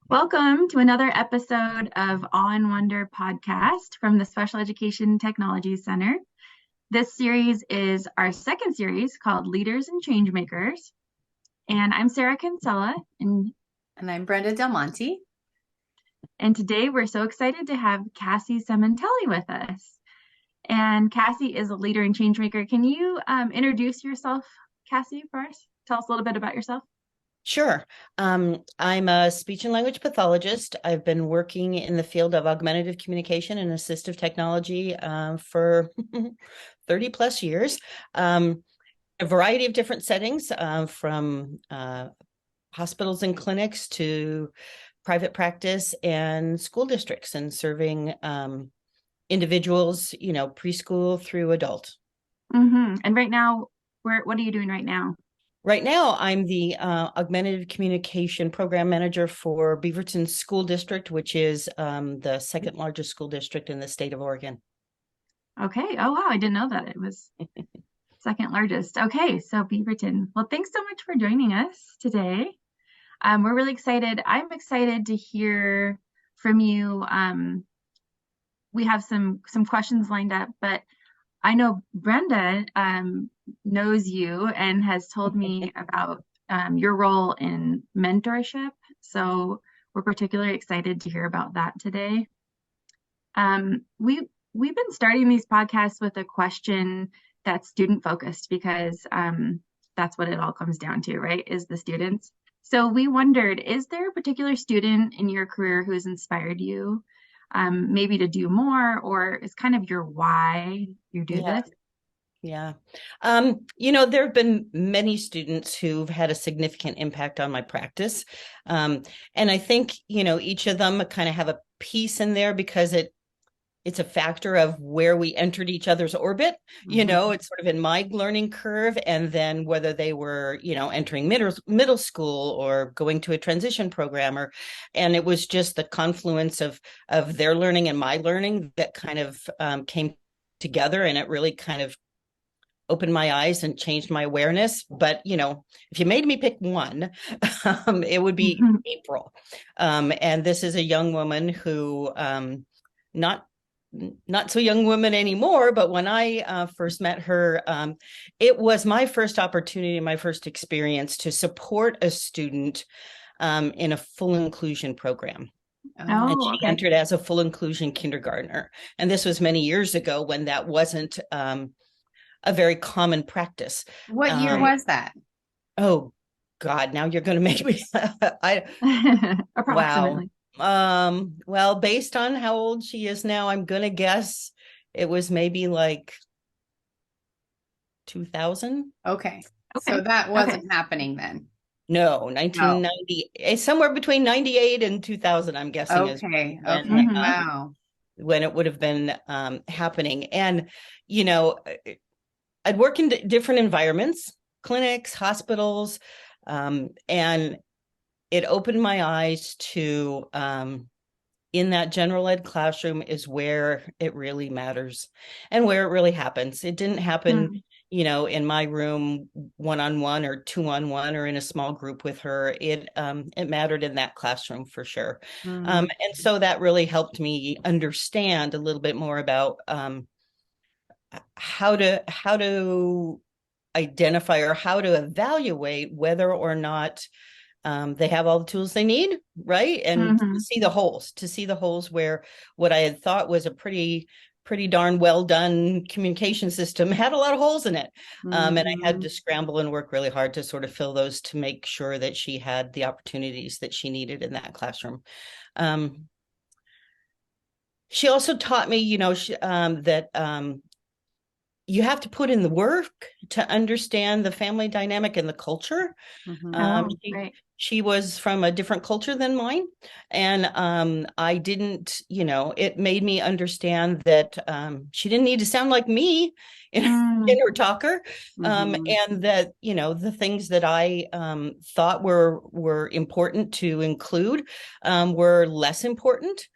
Welcome to another episode of Awe and Wonder podcast from the Special Education Technology Center. This series is our second series called Leaders and Changemakers. And I'm Sarah Kinsella, And I'm Brenda Del Monte. and today we're so excited to have Cassie Sementelli with us. And Cassie is a leader and changemaker. Can you introduce yourself, Cassie, for us? Tell us a little bit about yourself. Sure. I'm a speech and language pathologist. I've been working in the field of augmentative communication and assistive technology for 30 plus years. A variety of different settings, from hospitals and clinics to private practice and school districts, and serving individuals, preschool through adult. And right now, what are you doing right now? Right now, I'm the augmentative communication program manager for Beaverton School District, which is the second largest school district in the state of Oregon. Okay. Oh, wow. I didn't know that it was second largest. Okay. So Beaverton. Well, thanks so much for joining us today. We're really excited. I'm excited to hear from you. We have some questions lined up, but I know Brenda knows you and has told me about your role in mentorship. So we're particularly excited to hear about that today. We've been starting these podcasts with a question that's student focused because that's what it all comes down to, right? Is the students. So we wondered, is there a particular student in your career who has inspired you, maybe to do more, or is kind of your why you do this? Yeah. There have been many students who've had a significant impact on my practice. And I think, each of them kind of have a piece in there because it's a factor of where we entered each other's orbit. It's sort of in my learning curve, and then whether they were, entering middle school or going to a transition program, and it was just the confluence of their learning and my learning that kind of came together, and it really kind of opened my eyes and changed my awareness. But, if you made me pick one, it would be April. And this is a young woman who, not so young woman anymore, but when I first met her, it was my first opportunity, my first experience to support a student in a full inclusion program. And she entered as a full inclusion kindergartner. And this was many years ago when that wasn't a very common practice. What year was that? Oh, God, now you're going to make me. Approximately. Wow. Well, based on how old she is now, I'm going to guess it was maybe like 2000. Okay. So that wasn't happening then. No, 1990, somewhere between 98 and 2000, I'm guessing. Okay. When, wow. When it would have been happening. And, I'd work in different environments, clinics, hospitals, and it opened my eyes to, in that general ed classroom is where it really matters and where it really happens. It didn't happen, in my room, one-on-one or two-on-one or in a small group with her. It mattered in that classroom for sure. And so that really helped me understand a little bit more about how to identify or how to evaluate whether or not they have all the tools they need, right? And to see the holes where what I had thought was a pretty darn well done communication system had a lot of holes in it. And I had to scramble and work really hard to sort of fill those to make sure that she had the opportunities that she needed in that classroom. She also taught me, that you have to put in the work to understand the family dynamic and the culture. She was from a different culture than mine. And I didn't, it made me understand that she didn't need to sound like me in her talker. And that, the things that I thought were important to include were less important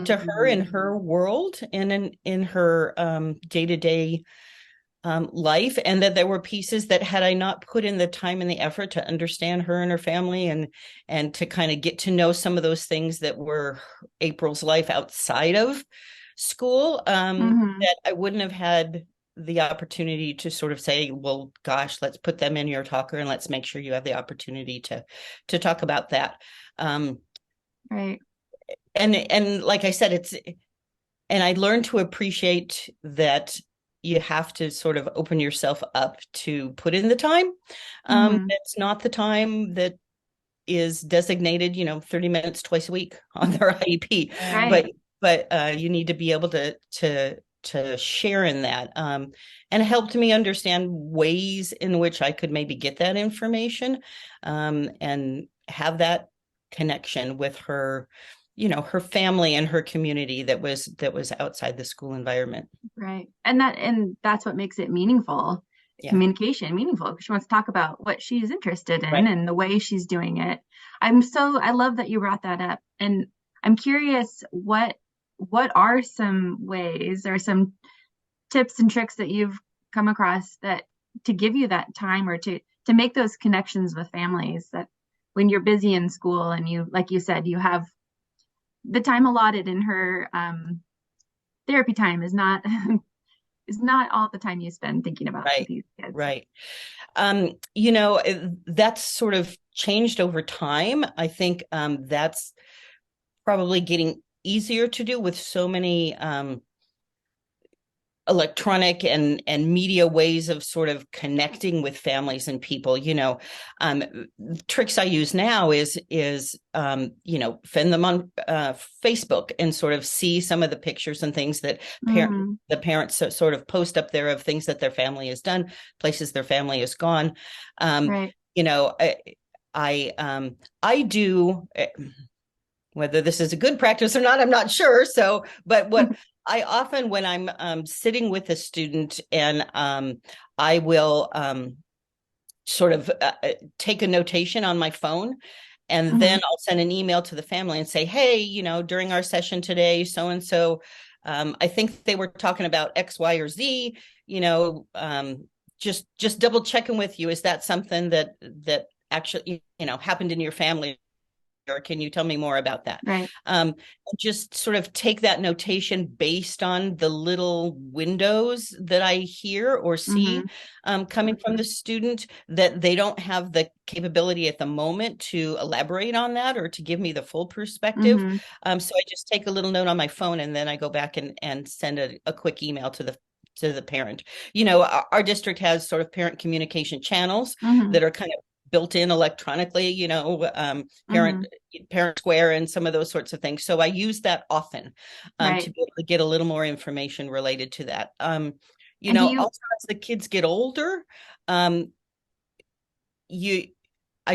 to her in her world and in her day-to-day life, and that there were pieces that had I not put in the time and the effort to understand her and her family, and to kind of get to know some of those things that were April's life outside of school, that I wouldn't have had the opportunity to sort of say, well, gosh, let's put them in your talker and let's make sure you have the opportunity to talk about that. Right. And like I said, and I learned to appreciate that you have to sort of open yourself up to put in the time. It's not the time that is designated, 30 minutes twice a week on their IEP, Right. but you need to be able to share in that, and it helped me understand ways in which I could maybe get that information, and have that connection with her, her family and her community that was outside the school environment. Right. And that's what makes it meaningful. Yeah. Communication meaningful, because she wants to talk about what she's interested in, Right. and the way she's doing it. I love that you brought that up. And I'm curious, what are some ways or some tips and tricks that you've come across that to give you that time, or to make those connections with families, that when you're busy in school and you, like you said, you have the time allotted in her therapy time is not is not all the time you spend thinking about Right. these kids. Right. That's sort of changed over time. I think that's probably getting easier to do with so many electronic and media ways of sort of connecting with families and people. Tricks I use now is send them on Facebook and sort of see some of the pictures and things that the parents sort of post up there of things that their family has done, places their family has gone. Right. I do, whether this is a good practice or not, I'm not sure. So, but what I often, when I'm sitting with a student, and I will sort of take a notation on my phone, and then I'll send an email to the family and say, hey, during our session today, so-and-so, I think they were talking about X, Y, or Z, just double checking with you. Is that something that actually, happened in your family? Or can you tell me more about that? Right. Just sort of take that notation based on the little windows that I hear or see coming from the student, that they don't have the capability at the moment to elaborate on that or to give me the full perspective. So I just take a little note on my phone, and then I go back and send a quick email to the parent. Our district has sort of parent communication channels that are kind of built in electronically, parent square and some of those sorts of things. So I use that often Right. to be able to get a little more information related to that. Also as the kids get older, I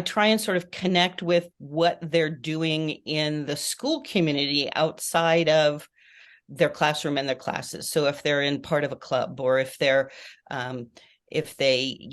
try and sort of connect with what they're doing in the school community outside of their classroom and their classes. So if they're in part of a club, or if they're if they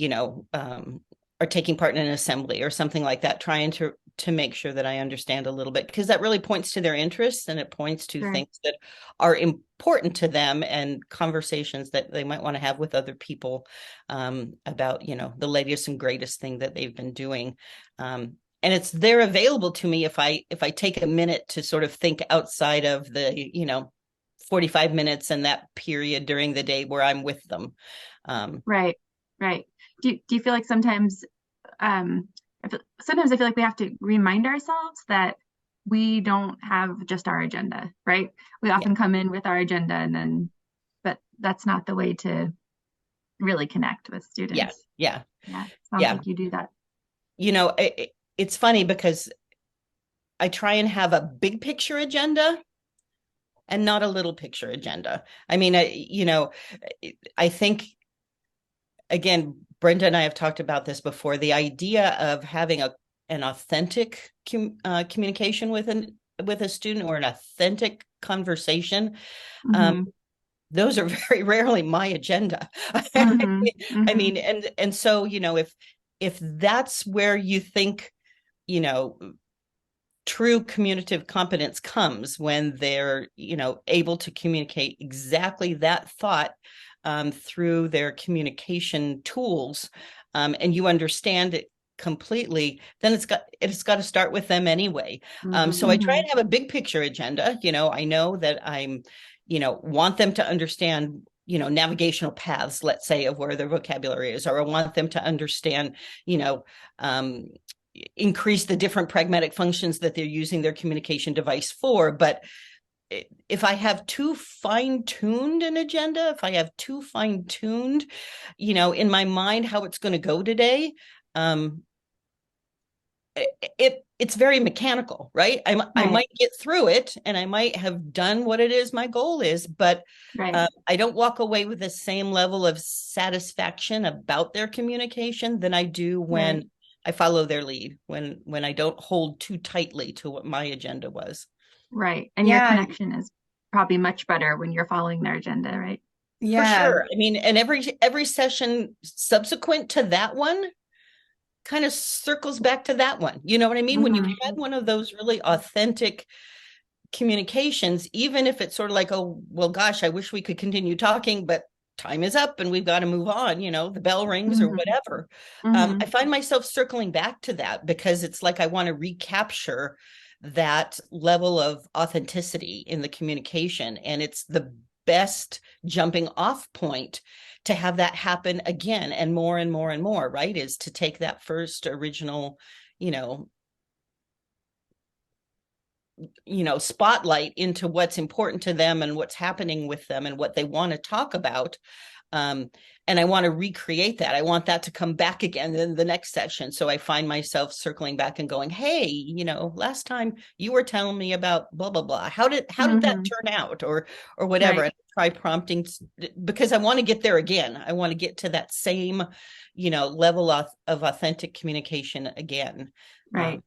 are taking part in an assembly or something like that, trying to make sure that I understand a little bit, because that really points to their interests, and it points to things that are important to them, and conversations that they might want to have with other people about, the latest and greatest thing that they've been doing. And they're available to me if I take a minute to sort of think outside of the, 45 minutes and that period during the day where I'm with them. Right. Do you feel like sometimes I feel like we have to remind ourselves that we don't have just our agenda, right? We often come in with our agenda, but that's not the way to really connect with students. Yeah. Sounds like you do that. It's funny because I try and have a big picture agenda and not a little picture agenda. I mean, I think, again, Brenda and I have talked about this before, the idea of having an authentic communication with a student, or an authentic conversation. Those are very rarely my agenda. I mean, and so, if that's where you think, true communicative competence comes when they're, able to communicate exactly that thought through their communication tools, and you understand it completely, then it's got to start with them anyway. So I try and have a big picture agenda. I know that I'm, want them to understand, navigational paths, let's say, of where their vocabulary is, or I want them to understand, increase the different pragmatic functions that they're using their communication device for. But if I have too fine-tuned an agenda, if I have too fine-tuned, in my mind how it's going to go today, it's very mechanical, right? I might get through it and I might have done what it is my goal is, but I don't walk away with the same level of satisfaction about their communication than I do when I follow their lead, when I don't hold too tightly to what my agenda was. Right. And your connection is probably much better when you're following their agenda, right? Yeah. For sure. I mean, and every session subsequent to that one kind of circles back to that one. You know what I mean? When you've had one of those really authentic communications, even if it's sort of like, oh, well, gosh, I wish we could continue talking, but time is up and we've got to move on, the bell rings or whatever. I find myself circling back to that because it's like I want to recapture that level of authenticity in the communication. And it's the best jumping off point to have that happen again and more and more and more, right? Is to take that first original, spotlight into what's important to them and what's happening with them and what they want to talk about. And I want to recreate that. I want that to come back again in the next session. So I find myself circling back and going, hey, last time you were telling me about blah, blah, blah. How did that turn out or whatever? And try prompting because I want to get there again. I want to get to that same, level of authentic communication again. Right.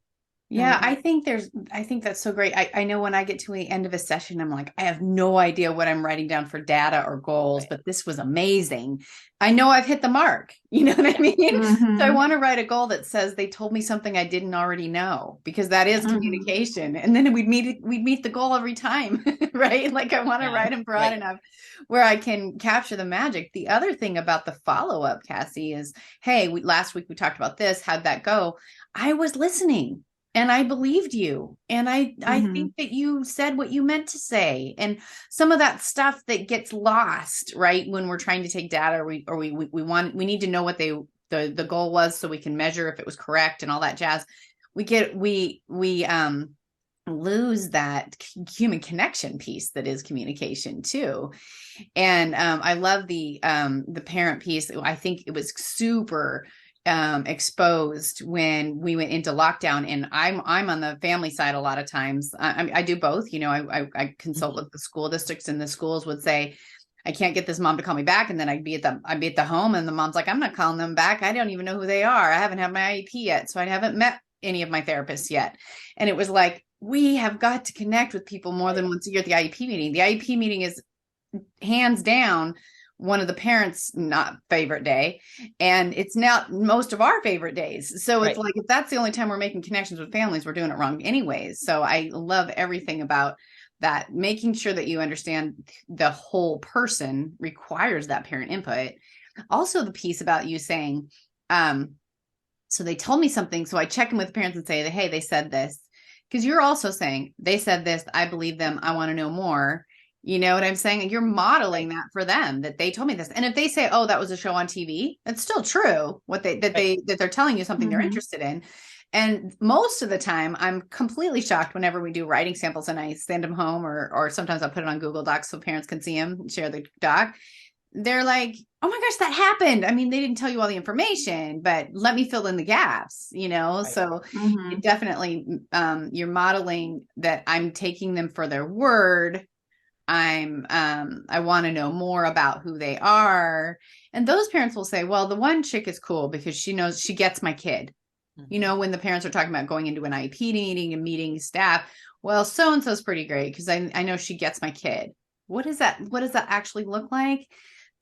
Yeah, I think that's so great. I know when I get to the end of a session, I'm like, I have no idea what I'm writing down for data or goals, but this was amazing. I know I've hit the mark. You know what I mean? So I want to write a goal that says they told me something I didn't already know, because that is communication. And then we'd meet the goal every time, right? Like I want to write them broad enough where I can capture the magic. The other thing about the follow-up, Cassie, is, hey, last week we talked about this. How'd that go? I was listening. And I believed you. And I think that you said what you meant to say. And some of that stuff that gets lost, right, when we're trying to take data, we need to know what the goal was so we can measure if it was correct and all that jazz. We lose that human connection piece that is communication too. And I love the parent piece. I think it was super exposed when we went into lockdown, and I'm on the family side a lot of times. I do both. I consult with the school districts, and the schools would say, I can't get this mom to call me back. And then I'd be at the home, and the mom's like, I'm not calling them back. I don't even know who they are. I haven't had my IEP yet. So I haven't met any of my therapists yet. And it was like, we have got to connect with people more than once a year at the IEP meeting. The IEP meeting is hands down one of the parents' not favorite day. And it's now most of our favorite days. So it's like, if that's the only time we're making connections with families, we're doing it wrong anyways. So I love everything about that. Making sure that you understand the whole person requires that parent input. Also the piece about you saying, so they told me something. So I check in with parents and say, hey, they said this. Because you're also saying, they said this, I believe them, I want to know more. You know what I'm saying? And you're modeling that for them, that they told me this. And if they say, oh, that was a show on TV, it's still true that they're telling you something they're interested in. And most of the time I'm completely shocked whenever we do writing samples and I send them home, or sometimes I'll put it on Google Docs so parents can see them, share the doc. They're like, oh my gosh, that happened. I mean, they didn't tell you all the information, but let me fill in the gaps, So it definitely, you're modeling that I'm taking them for their word. I want to know more about who they are. And those parents will say, well, the one chick is cool because she knows, she gets my kid. When the parents are talking about going into an IEP meeting and meeting staff, well, so-and-so's pretty great because I know she gets my kid. What does that actually look like?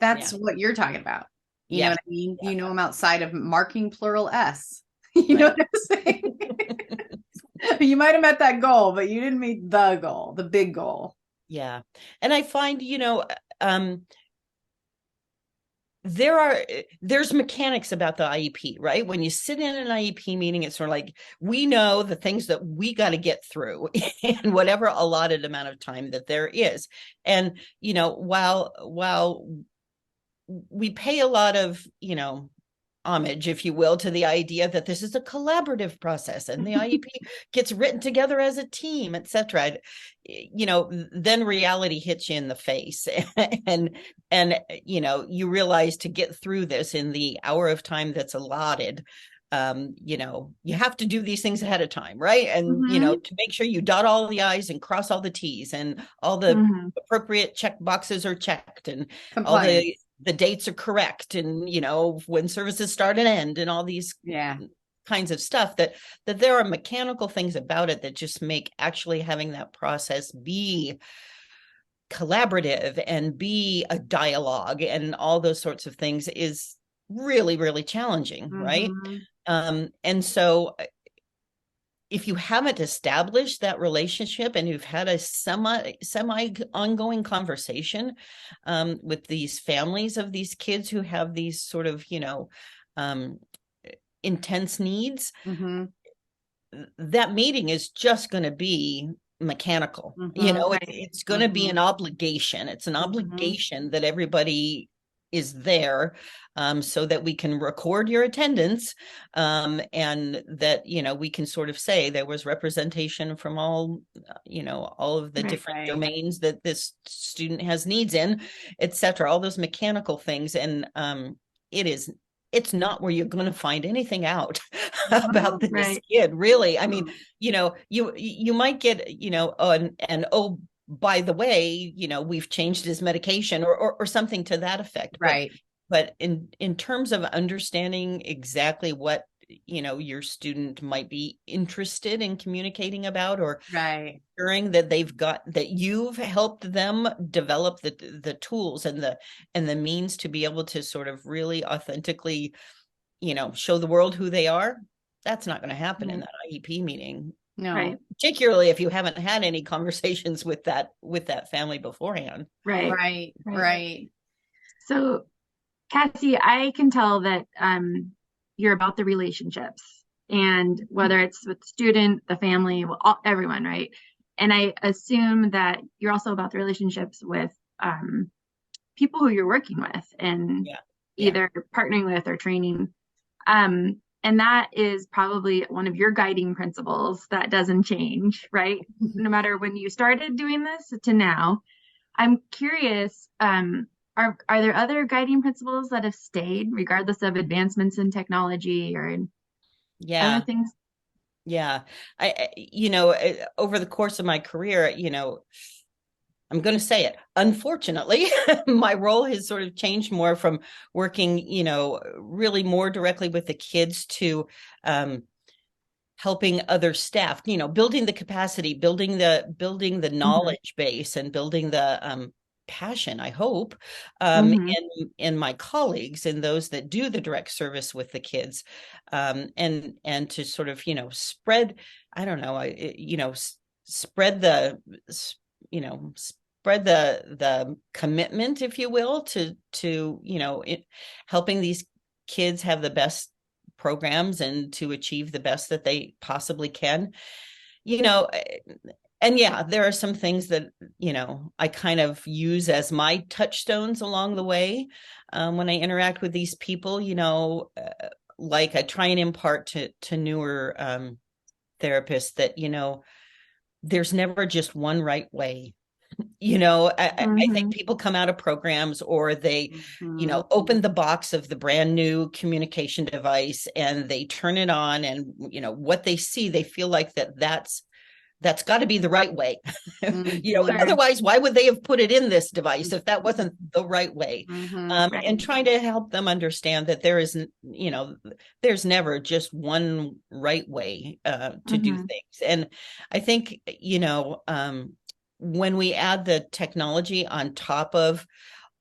That's what you're talking about. You know what I mean? Yeah. I'm outside of marking plural S. You know what I'm saying? You might have met that goal, but you didn't meet the goal, the big goal. Yeah. And I find, there's mechanics about the IEP, right? When you sit in an IEP meeting, it's sort of like, we know the things that we got to get through in whatever allotted amount of time that there is. And, while we pay a lot of, homage, if you will, to the idea that this is a collaborative process and the IEP gets written together as a team, et cetera. Then reality hits you in the face, and you realize to get through this in the hour of time that's allotted, you have to do these things ahead of time, right? And to make sure you dot all the I's and cross all the T's, and all the appropriate check boxes are checked, and all the dates are correct, and when services start and end, and all these kinds of stuff, that there are mechanical things about it that just make actually having that process be collaborative and be a dialogue and all those sorts of things is really, really challenging, right? And so if you haven't established that relationship, and you've had a semi ongoing conversation with these families of these kids who have these sort of intense needs, that meeting is just going to be mechanical. It's going to be an obligation. It's an obligation that everybody is there, so that we can record your attendance, and that we can sort of say there was representation from all of the different domains that this student has needs in, etc. All those mechanical things. And it's not where you're going to find anything out about this kid, really. I mean, you might get oh, by the way, we've changed his medication, or something to that effect. Right. But in terms of understanding exactly what, your student might be interested in communicating about, or ensuring that that you've helped them develop the tools and the means to be able to sort of really authentically, show the world who they are, that's not going to happen in that IEP meeting. No. Particularly if you haven't had any conversations with that family beforehand. Right. So, Cassie, I can tell that you're about the relationships, and whether it's with student, the family, everyone, right? And I assume that you're also about the relationships with people who you're working with, and either partnering with or training. And that is probably one of your guiding principles that doesn't change, right? No matter when you started doing this to now. I'm curious, are there other guiding principles that have stayed regardless of advancements in technology or in other things? Yeah. Over the course of my career, I'm going to say it, unfortunately, my role has sort of changed more from working, really more directly with the kids, to helping other staff, building the capacity, building the knowledge base, and building the passion, I hope, in my colleagues and those that do the direct service with the kids, and to sort of, spread, I don't know, spread the commitment, if you will, to helping these kids have the best programs and to achieve the best that they possibly can. And there are some things that I kind of use as my touchstones along the way when I interact with these people. Like I try and impart to newer therapists that there's never just one right way. I think people come out of programs, or they open the box of the brand new communication device and they turn it on, and what they see, they feel like that's got to be the right way. Otherwise, why would they have put it in this device if that wasn't the right way? And trying to help them understand that there's never just one right way to do things. And I think, when we add the technology on top of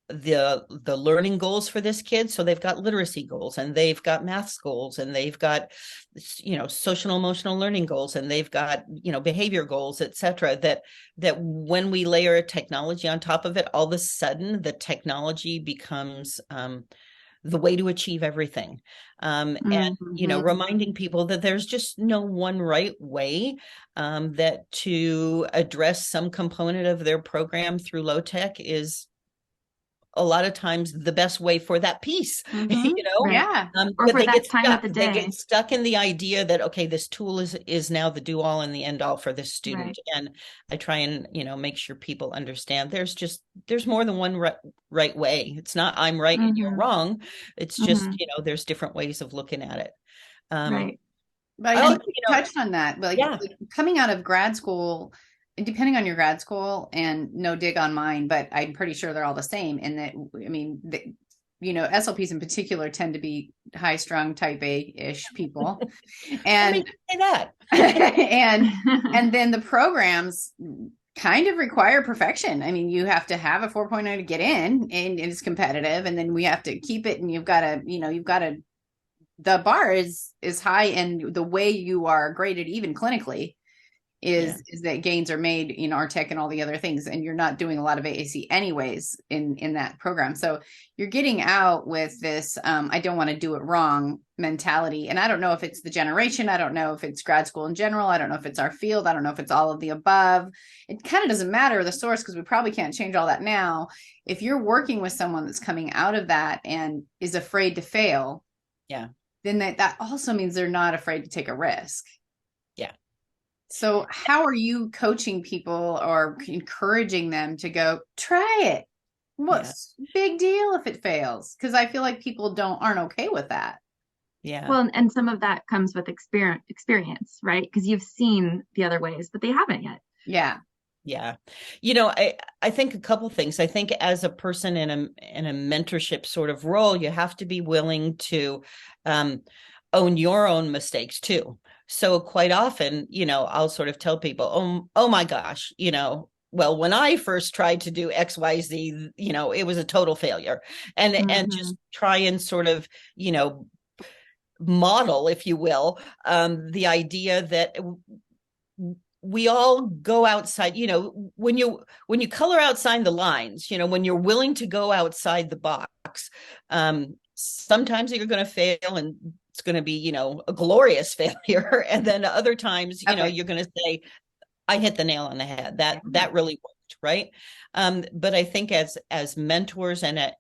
the learning goals for this kid. So they've got literacy goals, and they've got math goals, and they've got, social emotional learning goals, and they've got, behavior goals, etc. That when we layer technology on top of it, all of a sudden the technology becomes the way to achieve everything. And, Mm-hmm. reminding people that there's just no one right way, that to address some component of their program through low tech is a lot of times the best way for that piece, Mm-hmm. Right. Yeah. Or but for that time of the they get day. stuck in the idea that, okay, this tool is now the do all and the end all for this student. Right. And I try and, make sure people understand there's more than one right way. It's not I'm right and you're Mm-hmm. wrong. It's just, Mm-hmm. there's different ways of looking at it. um Right. But I oh think you touched on that. Like, yeah, coming out of grad school, and depending on your grad school, and no dig on mine, but I'm pretty sure they're all the same. In that, I mean, SLPs in particular tend to be high strung type A-ish people. I mean, And say that. and then the programs kind of require perfection. I mean, you have to have a 4.0 to get in, and it's competitive, and then we have to keep it, and you've got to the bar is high, and the way you are graded even clinically is that gains are made in our tech and all the other things, and you're not doing a lot of AAC anyways in that program. So you're getting out with this I don't want to do it wrong mentality. And I don't know if it's the generation, I don't know if it's grad school in general, I don't know if it's our field, I don't know if it's all of the above. It kind of doesn't matter the source, because we probably can't change all that now. If you're working with someone that's coming out of that and is afraid to fail, Yeah. then that also means they're not afraid to take a risk. Yeah. So how are you coaching people or encouraging them to go try it? What's big deal if it fails? Because I feel like people aren't okay with that. Yeah. Well, and some of that comes with experience, right? Because you've seen the other ways, but they haven't yet. Yeah. Yeah. I think a couple things. I think as a person in a mentorship sort of role, you have to be willing to own your own mistakes too. So quite often, I'll sort of tell people, oh my gosh, well, when I first tried to do XYZ, it was a total failure. And just try and sort of, model, if you will, the idea that we all go outside, when you color outside the lines, when you're willing to go outside the box, sometimes you're going to fail, and it's going to be, a glorious failure. And then other times, you're going to say, I hit the nail on the head. That really worked, right? But I think as mentors and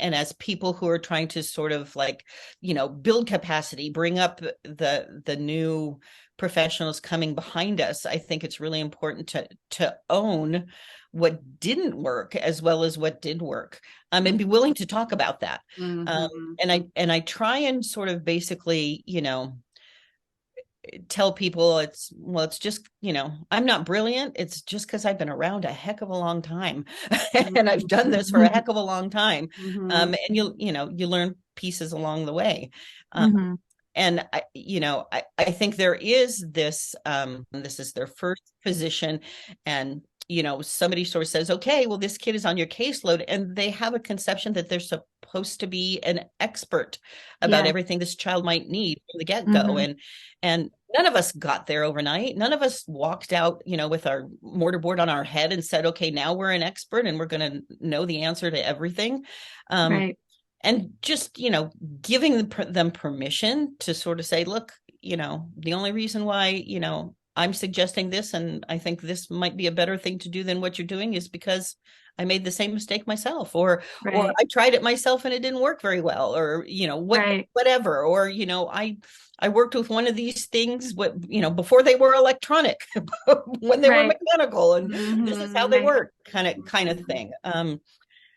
as people who are trying to sort of like, build capacity, bring up the new professionals coming behind us, I think it's really important to own what didn't work as well as what did work, and be willing to talk about that. And I try and sort of basically, tell people it's just, I'm not brilliant. It's just because I've been around a heck of a long time and I've done this for a heck of a long time. And you learn pieces along the way. And I think there is this, this is their first position, and somebody sort of says, okay, well, this kid is on your caseload, and they have a conception that they're supposed to be an expert about everything this child might need from the get-go. And none of us got there overnight. None of us walked out, with our mortarboard on our head and said, okay, now we're an expert and we're going to know the answer to everything. Right. And just, giving them permission to sort of say, look, the only reason why, I'm suggesting this, and I think this might be a better thing to do than what you're doing, is because I made the same mistake myself, or I tried it myself and it didn't work very well, or, whatever, or, I worked with one of these things, before they were electronic, when they were mechanical, and this is how they work, kind of thing.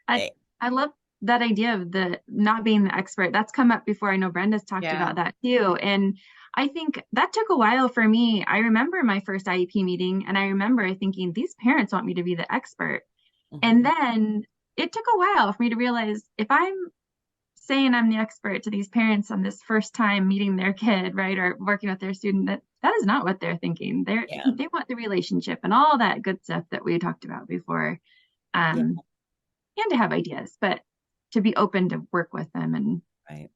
I love that idea of the not being the expert. That's come up before. I know Brenda's talked about that too. And I think that took a while for me. I remember my first IEP meeting, and I remember thinking, these parents want me to be the expert. And then it took a while for me to realize, if I'm saying I'm the expert to these parents on this first time meeting their kid, right, or working with their student, that is not what they're thinking. They want the relationship and all that good stuff that we talked about before. and to have ideas, but to be open to work with them. And Right.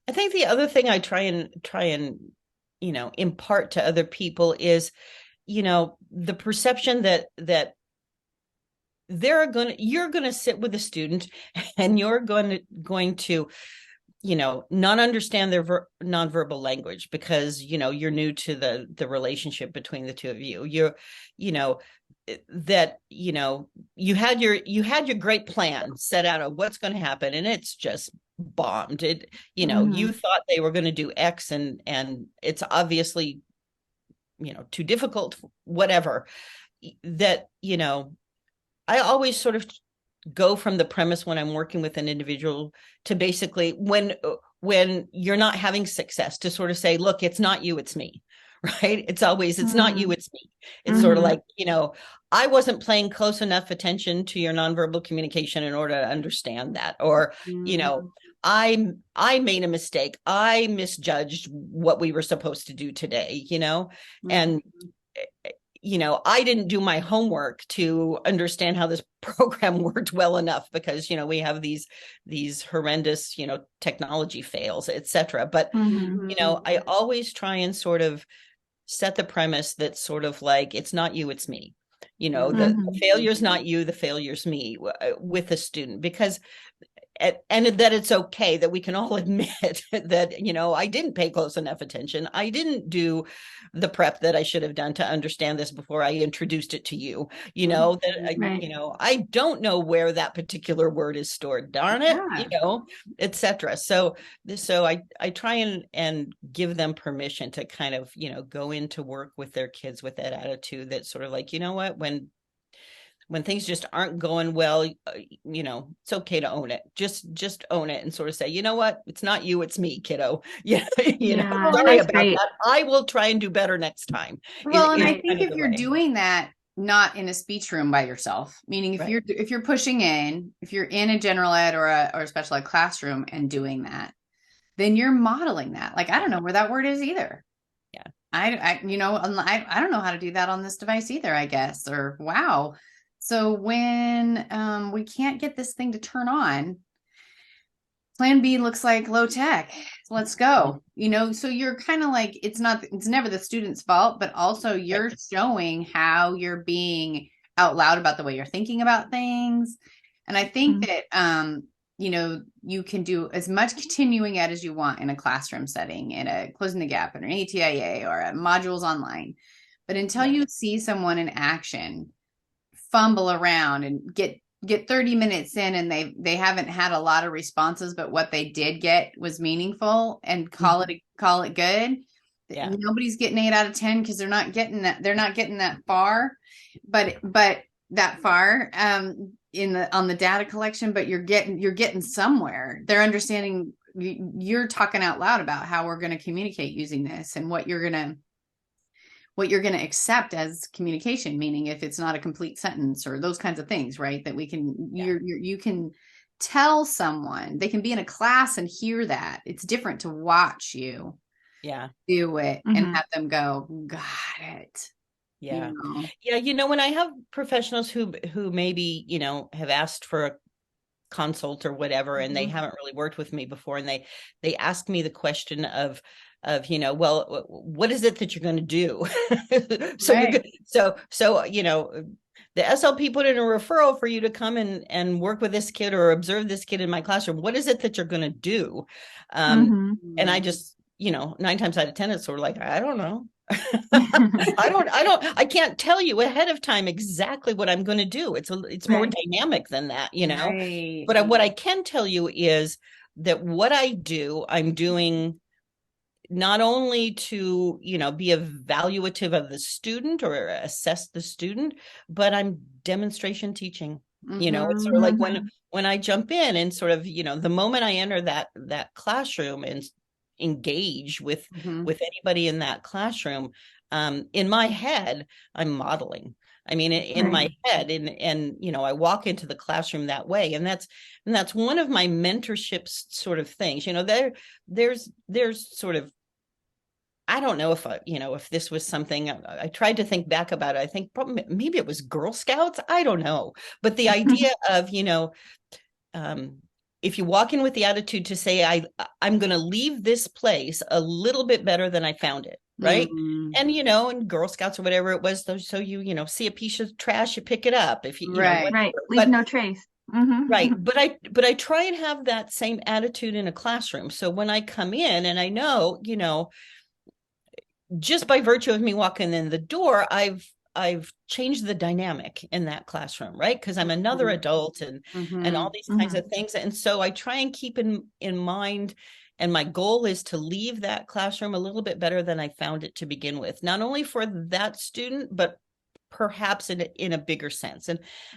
I think the other thing I try and impart to other people is, the perception that you're going to sit with a student and you're going to not understand their nonverbal language because you're new to the relationship between the two of you. You know that you had your great plan set out of what's going to happen, and it's just bombed. You thought they were going to do X, and it's obviously too difficult, whatever. That I always sort of go from the premise when I'm working with an individual to basically when you're not having success to sort of say, look, it's not you, it's me. Right. It's not you, it's me. It's sort of like, I wasn't paying close enough attention to your nonverbal communication in order to understand that. Or, I made a mistake. I misjudged what we were supposed to do today, and I didn't do my homework to understand how this program worked well enough because, we have these horrendous, technology fails, etc. But, I always try and sort of set the premise that sort of like, it's not you, it's me. The failure's not you, the failure's me with a student, because and that it's okay that we can all admit that, I didn't pay close enough attention. I didn't do the prep that I should have done to understand this before I introduced it to you, I don't know where that particular word is stored, darn it, etc. So I try and give them permission to kind of, go into work with their kids with that attitude that sort of like, what, when things just aren't going well, it's okay to own it. Just own it and sort of say, you know what, it's not you, it's me, kiddo. Sorry about that. I will try and do better next time. Well, and I think if you're doing that, not in a speech room by yourself, meaning if you're pushing in, if you're in a general ed or a special ed classroom and doing that, then you're modeling that. Like, I don't know where that word is either. Yeah. I don't know how to do that on this device either, I guess. Or wow. So when we can't get this thing to turn on, plan B looks like low tech. Let's go. So you're kind of like, it's never the student's fault, but also you're showing how you're being out loud about the way you're thinking about things. And I think that, you can do as much continuing ed as you want in a classroom setting, in a closing the gap, in an ATIA or a modules online. But until you see someone in action fumble around and get 30 minutes in and they haven't had a lot of responses, but what they did get was meaningful, and call it good. Yeah. Nobody's getting 8 out of 10 because they're not getting that far, but that far on the data collection, but you're getting somewhere. They're understanding, you're talking out loud about how we're going to communicate using this and what you're going to accept as communication, meaning if it's not a complete sentence or those kinds of things, right? That we can, you can tell someone, they can be in a class and hear that. It's different to watch you do it and have them go, got it. Yeah. Yeah. When I have professionals who maybe, have asked for a consult or whatever, and they haven't really worked with me before, and they ask me the question of, well, what is it that you're going to do? So the SLP put in a referral for you to come and work with this kid or observe this kid in my classroom. What is it that you're going to do? And I just, 9 times out of 10, it's sort of like, I don't know. I can't tell you ahead of time exactly what I'm going to do. It's more dynamic than that, Right. But what I can tell you is that what I do, I'm doing not only to, be evaluative of the student or assess the student, but I'm demonstration teaching. It's sort of like when I jump in and sort of, the moment I enter that classroom and engage with anybody in that classroom, in my head, I'm modeling. I mean, in my head, and I walk into the classroom that way, and that's one of my mentorship sort of things. There's sort of I don't know if this was something I tried to think back about it. I think probably maybe it was Girl Scouts. I don't know. But the idea of, um, if you walk in with the attitude to say, I'm going to leave this place a little bit better than I found it. Right. Mm-hmm. And, in Girl Scouts or whatever it was, so see a piece of trash, you pick it up if Right. Right. whatever. Leave But no trace. right. But I try and have that same attitude in a classroom. So when I come in and I know, just by virtue of me walking in the door, I've changed the dynamic in that classroom, right? Because I'm another adult and all these kinds of things. And so I try and keep in mind, and my goal is to leave that classroom a little bit better than I found it to begin with, not only for that student, but perhaps in a bigger sense.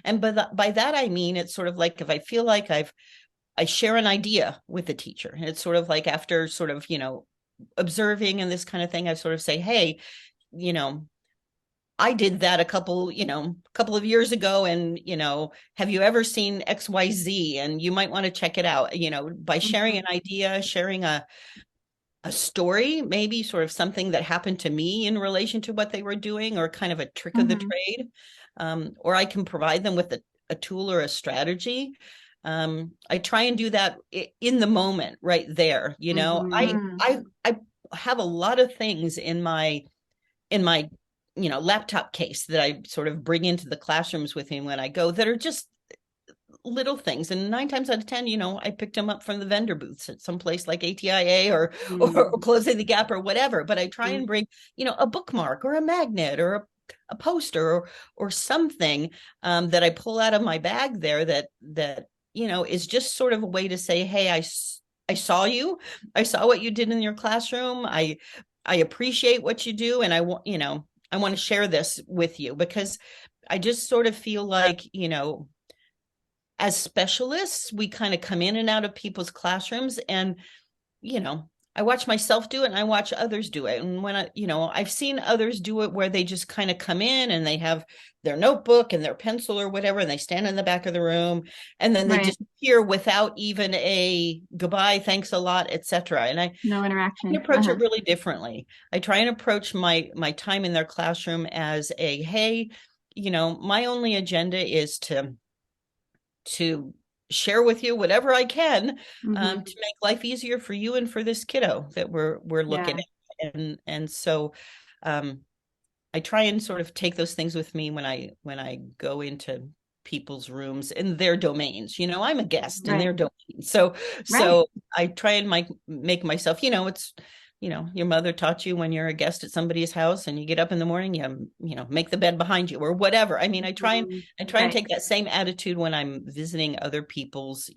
And by that I mean, it's sort of like, if I feel like I share an idea with the teacher, and it's sort of like, after sort of observing and this kind of thing, I sort of say, hey, you know I did that a couple of years ago, and have you ever seen XYZ, and you might want to check it out, by sharing an idea, sharing a story, maybe sort of something that happened to me in relation to what they were doing, or kind of a trick of the trade. Or I can provide them with a tool or a strategy. I try and do that in the moment right there. I have a lot of things in my laptop case that I sort of bring into the classrooms with me when I go, that are just little things. And 9 times out of 10, I picked them up from the vendor booths at some place like ATIA or Closing the Gap or whatever. But I try and bring, a bookmark or a magnet or a poster or something that I pull out of my bag there that is just sort of a way to say, hey, I saw you. I saw what you did in your classroom. I appreciate what you do, and I want to share this with you, because I just sort of feel like, as specialists, we kind of come in and out of people's classrooms, and, I watch myself do it and I watch others do it. And when I've seen others do it where they just kind of come in and they have their notebook and their pencil or whatever, and they stand in the back of the room, and then they disappear without even a goodbye, thanks a lot, etc. And I No interaction. approach it really differently. I try and approach my time in their classroom as a, hey, my only agenda is to share with you whatever I can, to make life easier for you and for this kiddo that we're looking at. And so I try and sort of take those things with me when I go into people's rooms in their domains. I'm a guest in their domains. So I try and make myself, it's, your mother taught you, when you're a guest at somebody's house and you get up in the morning, you make the bed behind you or whatever. I mean, I try and take that same attitude when I'm visiting other people's,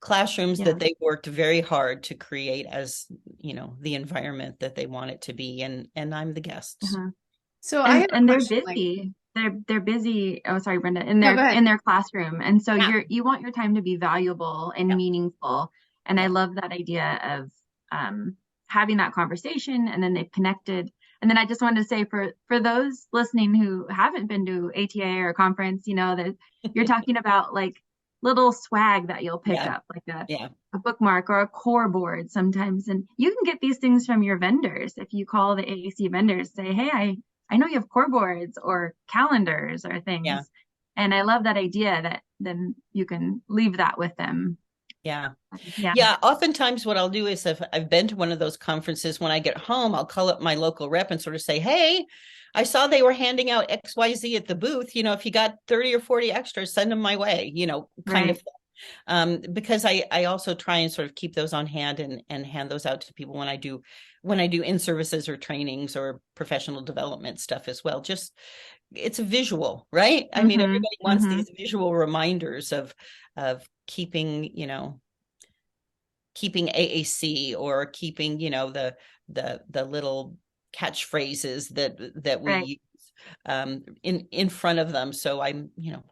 classrooms that they worked very hard to create as, the environment that they want it to be. And I'm the guest. So I have and they're busy. They're busy. Oh, sorry, Brenda. In their classroom, and so you want your time to be valuable and meaningful. And I love that idea of having that conversation, and then they've connected. And then I just wanted to say, for those listening who haven't been to ATA or a conference, that you're talking about like little swag that you'll pick up, like a bookmark or a core board sometimes. And you can get these things from your vendors. If you call the AAC vendors, say, hey, I know you have core boards or calendars or things. And I love that idea that then you can leave that with them. Yeah. Oftentimes what I'll do is, if I've been to one of those conferences, when I get home, I'll call up my local rep and sort of say, hey, I saw they were handing out XYZ at the booth. If you got 30 or 40 extras, send them my way, kind of thing. Because I also try and sort of keep those on hand and hand those out to people when I do in-services or trainings or professional development stuff as well. Just, it's a visual, right? I mean, everybody wants these visual reminders of keeping AAC, or keeping, the little catchphrases that we use in front of them. So I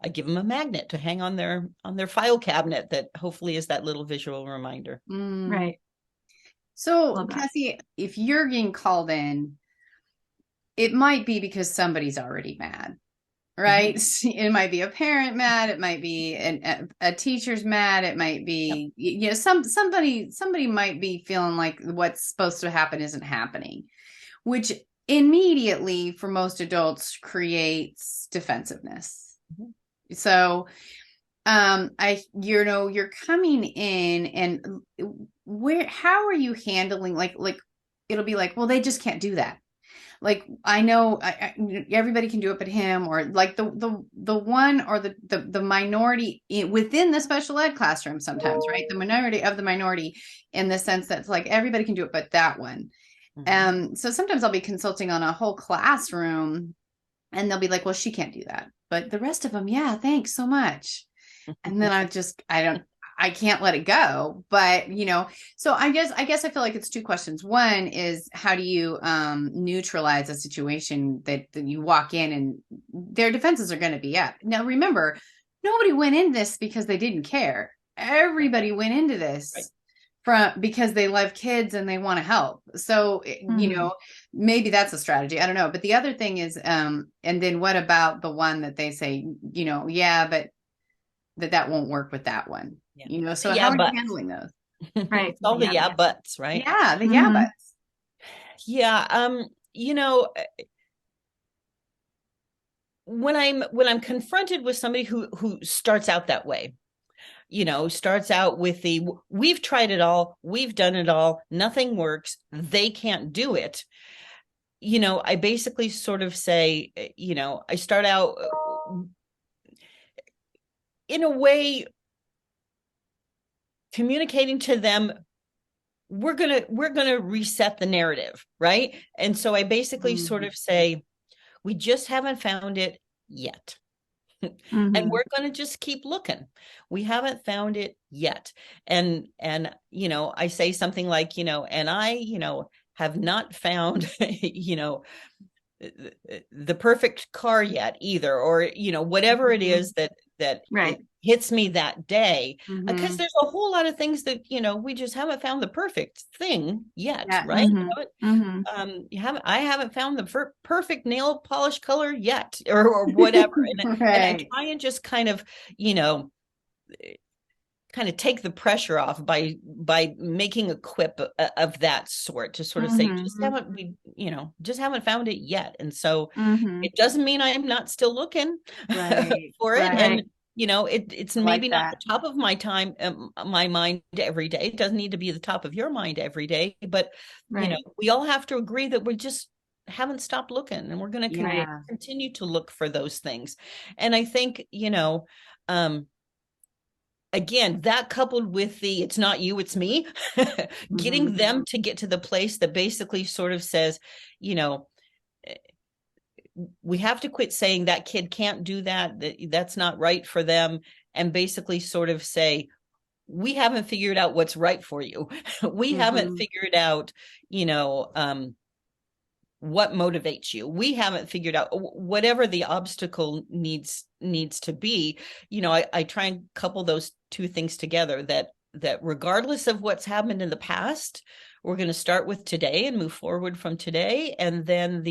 give them a magnet to hang on their file cabinet that hopefully is that little visual reminder. Right. So Cassie, if you're getting called in, it might be because somebody's already mad, right? It might be a parent mad, it might be a teacher's mad, it might be, you know, somebody might be feeling like what's supposed to happen isn't happening, which immediately for most adults creates defensiveness. So you're coming in, and how are you handling, like it'll be like, well, they just can't do that. Like, I know everybody can do it but him, or like the one, or the minority within the special ed classroom sometimes, right? The minority of the minority, in the sense that it's like everybody can do it but that one. So sometimes I'll be consulting on a whole classroom, and they'll be like, well, she can't do that, but the rest of them, yeah, thanks so much. And then I can't let it go. But, you know, so I guess I feel like it's two questions. One is, how do you neutralize a situation that you walk in and their defenses are going to be up? Now, remember, nobody went in this because they didn't care. Everybody went into this because they love kids and they want to help. So, you know, maybe that's a strategy. I don't know. But the other thing is, and then what about the one that they say, you know, yeah, but that won't work with that one, you know? So how are you handling those? Right. It's all the buts, right? Yeah, the buts. Yeah. You know, when I'm confronted with somebody who starts out that way, you know, starts out with we've tried it all, we've done it all, nothing works, they can't do it. You know, I basically sort of say, you know, I start out in a way communicating to them, we're gonna reset the narrative, right? And so I basically sort of say, we just haven't found it yet. And we're going to just keep looking. We haven't found it yet. And you know, I say something like, you know, and I, you know, have not found, you know, the perfect car yet either, or, you know, whatever it is that right. it hits me that day, because there's a whole lot of things that, you know, we just haven't found the perfect thing yet, right? I haven't found the perfect nail polish color yet, or whatever. And I try and just kind of, you know, kind of take the pressure off by making a quip of that sort, to sort of say, just haven't found it yet. And so it doesn't mean I'm not still looking for it. And you know, it's maybe not the top of my mind every day. It doesn't need to be the top of your mind every day, but you know, we all have to agree that we just haven't stopped looking, and we're going to continue to look for those things. And I think, you know, again, that coupled with it's not you, it's me, getting them to get to the place that basically sort of says, you know, we have to quit saying that kid can't do that's not right for them, and basically sort of say, we haven't figured out what's right for you. We haven't figured out, you know, what motivates you. We haven't figured out whatever the obstacle needs to be. You know, I try and couple those two things together, that regardless of what's happened in the past, we're going to start with today and move forward from today. And then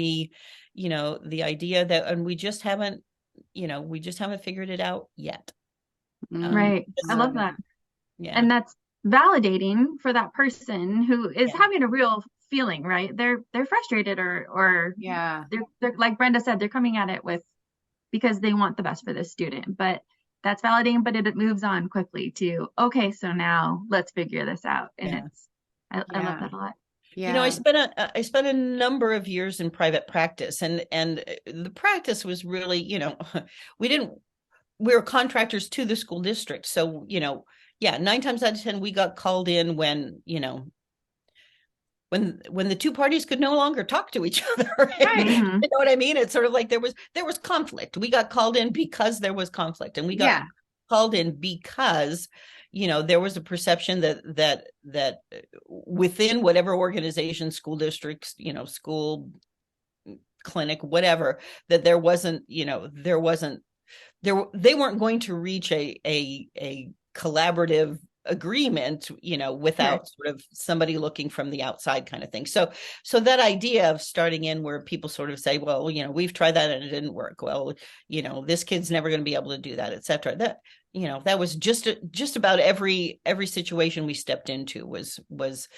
you know, the idea that, and we just haven't figured it out yet. Right. I love that. Yeah. And that's validating for that person who is having a real feeling, right? They're frustrated, or they're like Brenda said, they're coming at it because they want the best for the student. But that's validating, but it moves on quickly to, okay, so now let's figure this out. And I love that a lot. Yeah. You know, I spent a number of years in private practice, and the practice was really, you know, we were contractors to the school district. So, you know, 9 times out of 10, we got called in when, you know, when the two parties could no longer talk to each other. Right? You know what I mean? It's sort of like there was conflict. We got called in because there was conflict, and we got called in because, you know, there was a perception that within whatever organization, school districts, you know, school, clinic, whatever, that there wasn't, you know, they weren't going to reach a collaborative agreement, without Sure. sort of somebody looking from the outside kind of thing. So that idea of starting in where people sort of say, well, we've tried that and it didn't work. Well, this kid's never going to be able to do that, etc. That was just about every situation we stepped into was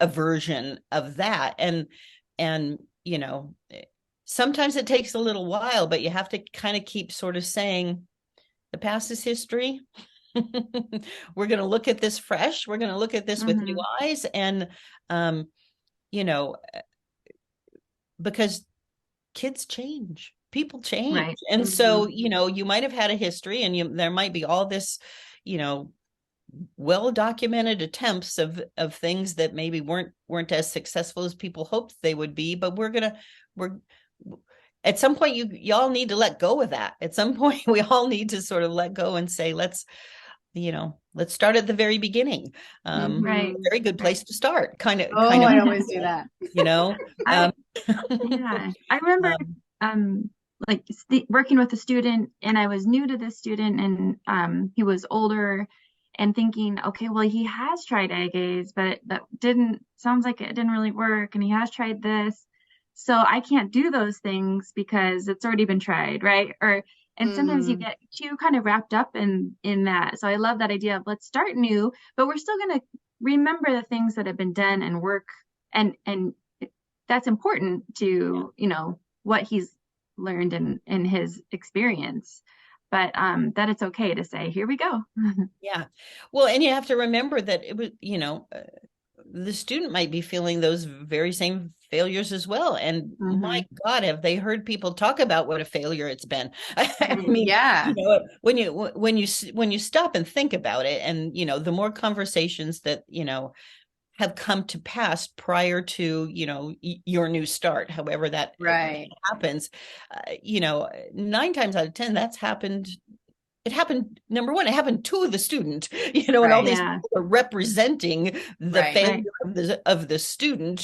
a version of that. And sometimes it takes a little while, but you have to kind of keep sort of saying the past is history. We're going to look at this fresh. We're going to look at this with new eyes. And, you know, because kids change, people change. Right. And so, you might have had a history and there might be all this, well-documented attempts of things that maybe weren't as successful as people hoped they would be, but we're at some point y'all need to let go of that. At some point we all need to sort of let go and say, let's start at the very beginning. Right. Very good place to start. I always do that. I remember like working with a student, and I was new to this student, and he was older, and thinking, okay, well, he has tried AGAs, but that sounds like it didn't really work, and he has tried this, so I can't do those things because it's already been tried, right? And sometimes you get too kind of wrapped up in that. So I love that idea of let's start new, but we're still going to remember the things that have been done and work, and that's important to what he's learned in his experience, but that it's okay to say, here we go. Yeah. Well, and you have to remember that it was, the student might be feeling those very same failures as well. And my God, have they heard people talk about what a failure it's been? I mean, yeah. When you stop and think about it, and the more conversations that have come to pass prior to your new start, however that happens, 9 times out of 10 that's happened. It happened, number one, it happened to the student, and all these people are representing the failure of the student,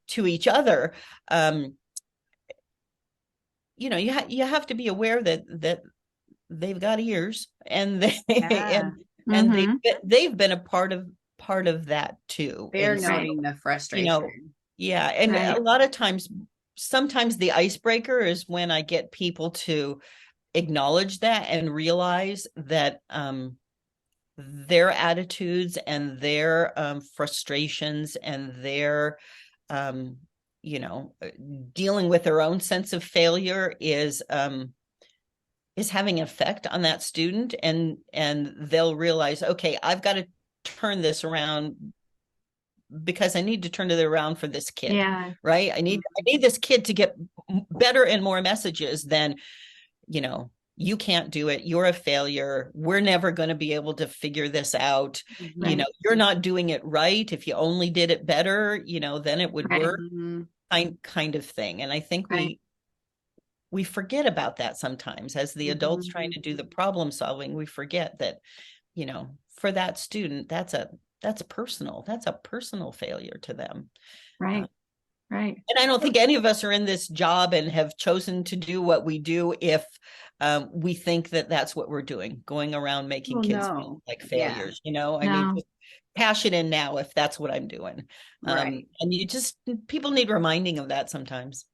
to each other. You have to be aware that they've got ears, and they've been a part of that too. They're noting the frustration. And a lot of times, sometimes the icebreaker is when I get people to acknowledge that and realize that their attitudes and their frustrations and their dealing with their own sense of failure is having an effect on that student, and they'll realize, okay, I've got to turn this around because I need to turn it around for this kid. Right? I need this kid to get better and more messages than you can't do it. You're a failure. We're never going to be able to figure this out. You're not doing it right. If you only did it better, then it would work. Kind of thing. And I think we forget about that sometimes as the adults trying to do the problem solving. We forget that, for that student, that's a personal failure to them. Right. And I don't think any of us are in this job and have chosen to do what we do if we think that that's what we're doing, going around making kids feel like failures. I mean, just cash it in now if that's what I'm doing. And people need reminding of that sometimes.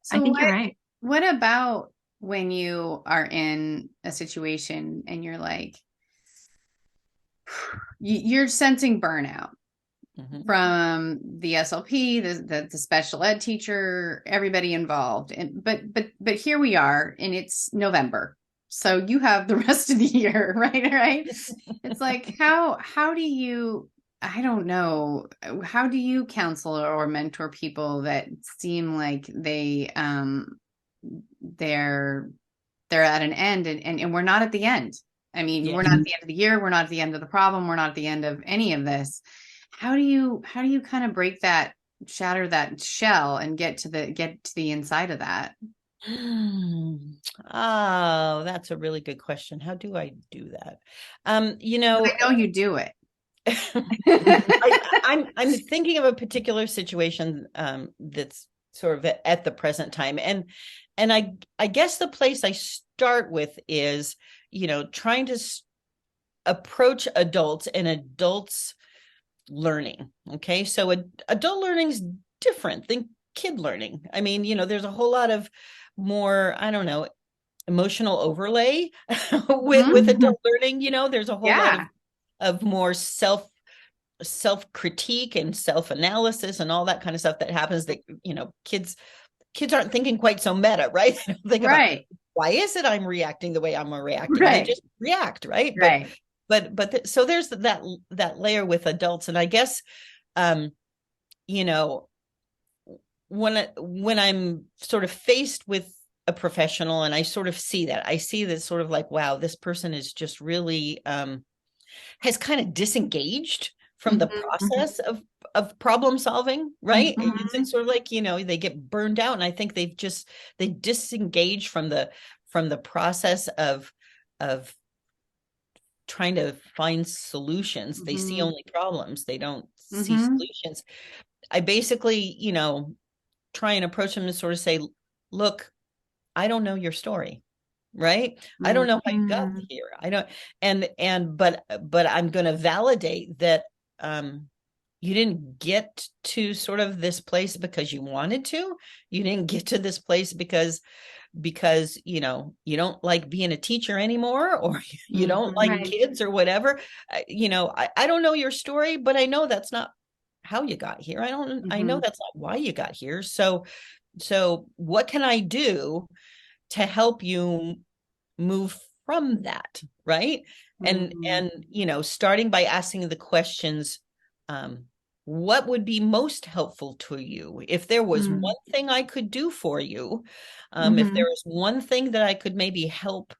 So I think you're right. What about when you are in a situation and you're like, you're sensing burnout from the SLP, the special ed teacher, everybody involved, but here we are, and it's November, so you have the rest of the year, right? It's like how do you, I don't know, how do you counsel or mentor people that seem like they're at an end, and we're not at the end. I mean, we're not at the end of the year. We're not at the end of the problem. We're not at the end of any of this. How do you kind of shatter that shell and get to the inside of that? Oh, that's a really good question. How do I do that? I know you do it. I'm thinking of a particular situation that's sort of at the present time, and I guess the place I start with is trying to approach adults and adults learning. Okay. So adult learning is different than kid learning. I mean, there's a whole lot of more, I don't know, emotional overlay with Mhm. adult learning. There's a whole lot Yeah. of more self critique and self analysis and all that kind of stuff that happens that, kids aren't thinking quite so meta, right? They don't think about, Right. why is it I'm reacting the way I'm reacting? They Right. just react, right? Right. So there's that layer with adults. And I guess, you know, when I'm sort of faced with a professional and I sort of see that sort of like, wow, this person is just really has kind of disengaged from the Mhm. process of problem solving, right? Mhm. It's sort of like, they get burned out. And I think they disengage from the process of trying to find solutions. They see Mhm. only problems. They don't see Mhm. solutions. I basically, try and approach them and sort of say, look, I don't know your story, right? I don't know how you got Mhm. here. I don't, but I'm going to validate that you didn't get to sort of this place because you wanted to. You didn't get to this place because you don't like being a teacher anymore, or you don't Mhm. like Right. kids or whatever. I don't know your story, but I know that's not how you got here. I know Mhm. that's not why you got here. So what can I do to help you move from that, right? Mhm. And starting by asking the questions, um what would be most helpful to you? If there was Mhm. one thing I could do for you, if there Mhm. was one thing that I could maybe help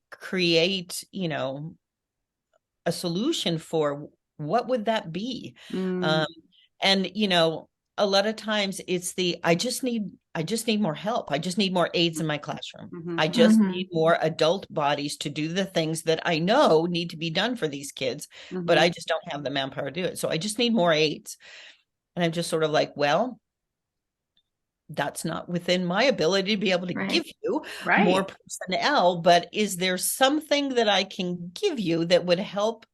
create, a solution for, what would that be? Mhm. um and a lot of times it's I just need more help. I just need more aides in my classroom. Mhm. I just need Mhm. more adult bodies to do the things that I know need to be done for these kids, but I Mhm. just don't have the manpower to do it. So I just need more aides. And I'm just sort of like, well, that's not within my ability to be able to Right. give you more Right. personnel, but is there something that I can give you that would help,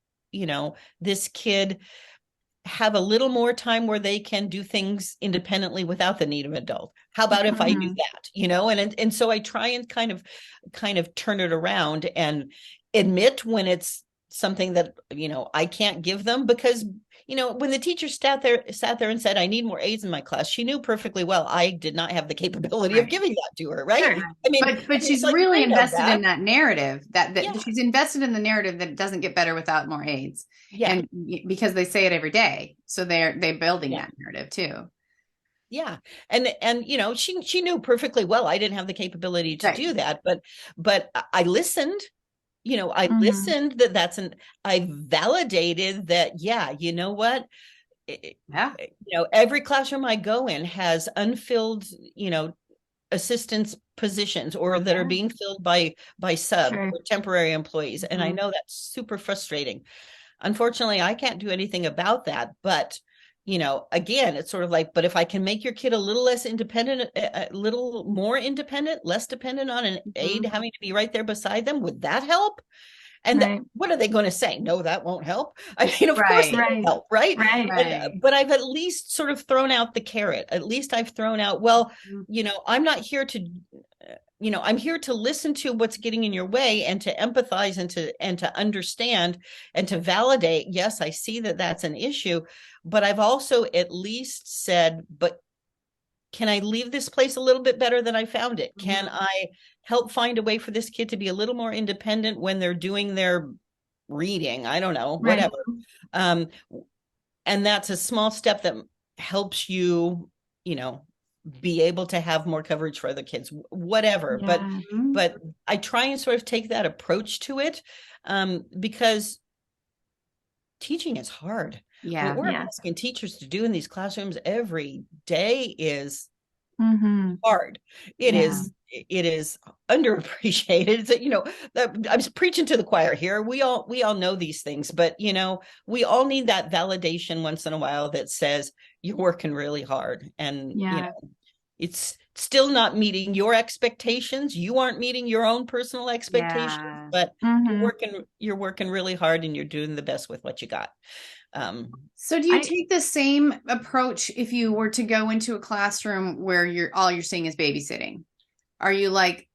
this kid have a little more time where they can do things independently without the need of an adult? How about if I do Mhm. that? And so I try and kind of turn it around and admit when it's something that I can't give them, because when the teacher sat there and said, I need more aides in my class, she knew perfectly well I did not have the capability of Right. giving that to her, right? Sure. But It's she's like, really I know invested that. in that narrative that Yeah. she's invested in the narrative that it doesn't get better without more aides. Yeah. And because they say it every day. So they're building Yeah. that narrative too. Yeah. And she knew perfectly well I didn't have the capability to Right. do that, but I listened. I Mhm. listened, I validated that, yeah, you know what? It- Yeah. every classroom I go in has unfilled, assistance positions, or that are Yeah. being filled by sub Sure. or temporary employees. And I Mhm. know that's super frustrating. Unfortunately, I can't do anything about that. But, again, it's sort of like, but if I can make your kid a little less independent, a little more independent, less dependent on an aide Mhm. having to be right there beside them, would that help? And Right. what are they going to say? No, that won't help. I mean, of course it Right. will Right. help, right? Right. Right. But I've at least sort of thrown out the carrot. At least I've thrown out, well, Mhm. I'm not here to, I'm here to listen to what's getting in your way, and to empathize, and to understand, and to validate. Yes, I see that that's an issue, but I've also at least said, but can I leave this place a little bit better than I found it? Can Mhm. I help find a way for this kid to be a little more independent when they're doing their reading? I don't know, Right. whatever. Um, and that's a small step that helps you, you know, be able to have more coverage for other kids, whatever. But Yeah. Mhm. but I try and sort of take that approach to it, because teaching is hard. What Yeah. we're Yeah. asking teachers to do in these classrooms every day is Mhm. hard. It Yeah. is it is underappreciated. It's, I'm preaching to the choir here. We all know these things, but we all need that validation once in a while that says you're working really hard, and Yeah. it's still not meeting your expectations. You aren't meeting your own personal expectations, Yeah. but Mm-hmm. you're working really hard and you're doing the best with what you got. So do you I take the same approach if you were to go into a classroom where all you're seeing is babysitting? Are you like,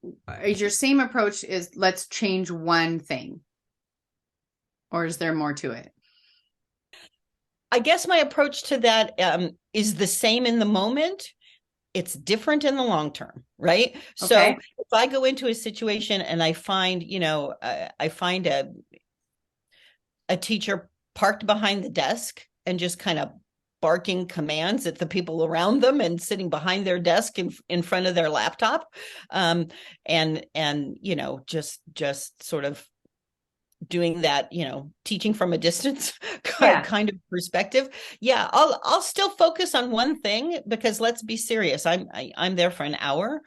is your same approach is let's change one thing? Or is there more to it? I guess my approach to that is the same in the moment. It's different in the long term, right? So Okay. if I go into a situation and I find, I find a teacher parked behind the desk and just kind of barking commands at the people around them and sitting behind their desk in front of their laptop, and just sort of doing that, teaching from a distance Yeah. kind of perspective. Yeah, I'll still focus on one thing, because let's be serious, I'm there for an hour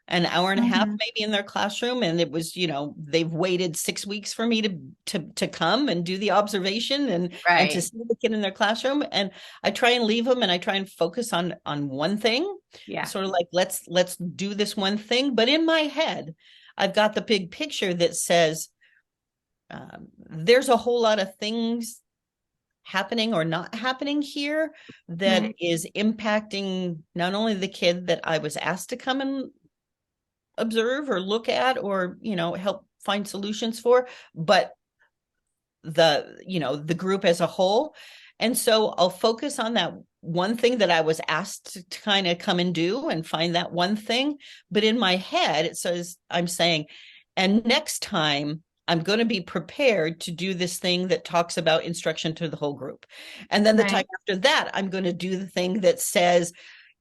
and a half mm-hmm. maybe in their classroom, and it was, they've waited 6 weeks for me to come and do the observation and to Right. see the kid in their classroom. And I try and leave them and I try and focus on one thing, Yeah. sort of like let's do this one thing. But in my head, I've got the big picture that says, there's a whole lot of things happening or not happening here that Right. is impacting not only the kid that I was asked to come and observe or look at or help find solutions for, but the group as a whole. And so I'll focus on that one thing that I was asked to kind of come and do and find that one thing. But in my head, it says, I'm saying, and next time I'm going to be prepared to do this thing that talks about instruction to the whole group. And then the time Right. after that, I'm going to do the thing that says